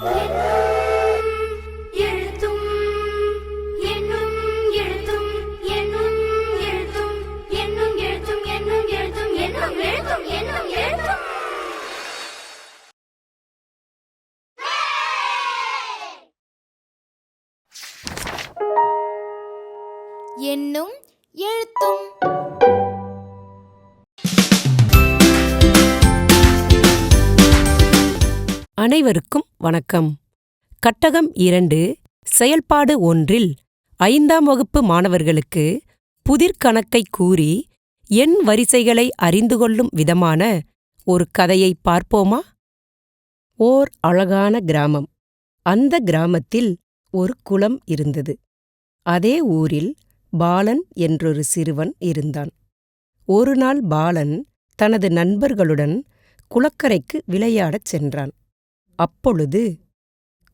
எழுத்தும் என்னும் எழுத்தும் என்னும் எழுத்தும் என்னும் எழுத்தும் என்னும் எழுத்தும் என்னும் எழுத்தும் என்னும் எழுத்தும் என்னும் எழுத்தும். அனைவருக்கும் வணக்கம். கட்டகம் 2 செயல்பாடு 1 5ஆம் வகுப்பு மாணவர்களுக்கு புதிர்கணக்கை கூறி எண் வரிசைகளை அறிந்து கொள்ளும் விதமான ஒரு கதையை பார்ப்போமா? ஓர் அழகான கிராமம். அந்த கிராமத்தில் ஒரு குளம் இருந்தது. அதே ஊரில் பாலன் என்றொரு சிறுவன் இருந்தான். ஒருநாள் பாலன் தனது நண்பர்களுடன் குளக்கரைக்கு விளையாடச் சென்றான். அப்பொழுது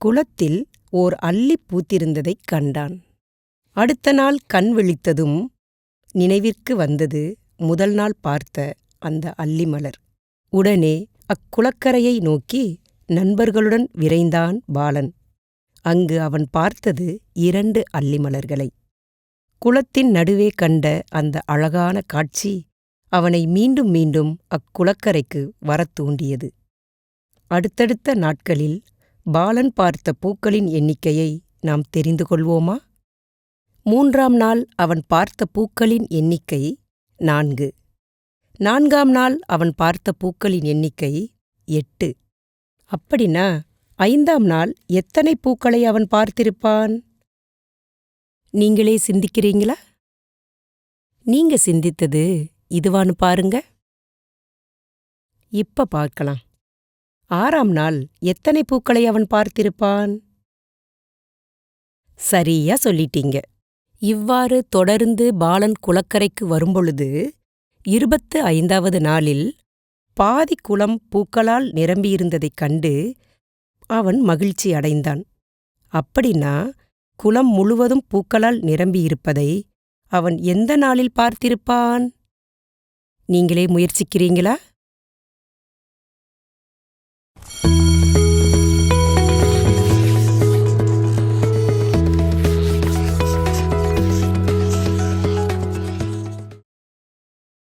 குளத்தில் ஓர் அல்லி பூத்திருந்ததைக் கண்டான். அடுத்த நாள் கண் விழித்ததும் நினைவிற்கு வந்தது முதல் நாள் பார்த்த அந்த அல்லி மலர். உடனே அக்குளக்கரையை நோக்கி நண்பர்களுடன் விரைந்தான் பாலன். அங்கு அவன் பார்த்தது 2 அல்லி மலர்களை. குளத்தின் நடுவே கண்ட அந்த அழகான காட்சி அவனை மீண்டும் மீண்டும் அக்குளக்கரைக்கு வரத் தூண்டியது. அடுத்தடுத்த நாட்களில் பாலன் பார்த்த பூக்களின் எண்ணிக்கையை நாம் தெரிந்து கொள்வோமா? 3ஆம் நாள் அவன் பார்த்த பூக்களின் எண்ணிக்கை 4. 4ஆம் நாள் அவன் பார்த்த பூக்களின் எண்ணிக்கை 8. அப்படின்னா 5ஆம் நாள் எத்தனை பூக்களை அவன் பார்த்திருப்பான்? நீங்களே சிந்திக்கிறீங்களா? நீங்க சிந்தித்தது இதுவான்னு பாருங்க. இப்ப பார்க்கலாம். 6ஆம் நாள் எத்தனை பூக்களை அவன் பார்த்திருப்பான்? சரியா சொல்லிட்டீங்க. இவ்வாறு தொடர்ந்து பாலன் குளக்கரைக்கு வரும்பொழுது 25வது நாளில் பாதி குளம் பூக்களால் நிரம்பியிருந்ததைக் கண்டு அவன் மகிழ்ச்சி அடைந்தான். அப்படின்னா குளம் முழுவதும் பூக்களால் நிரம்பியிருப்பதை அவன் எந்த நாளில் பார்த்திருப்பான்? நீங்களே முயற்சிக்கிறீங்களா?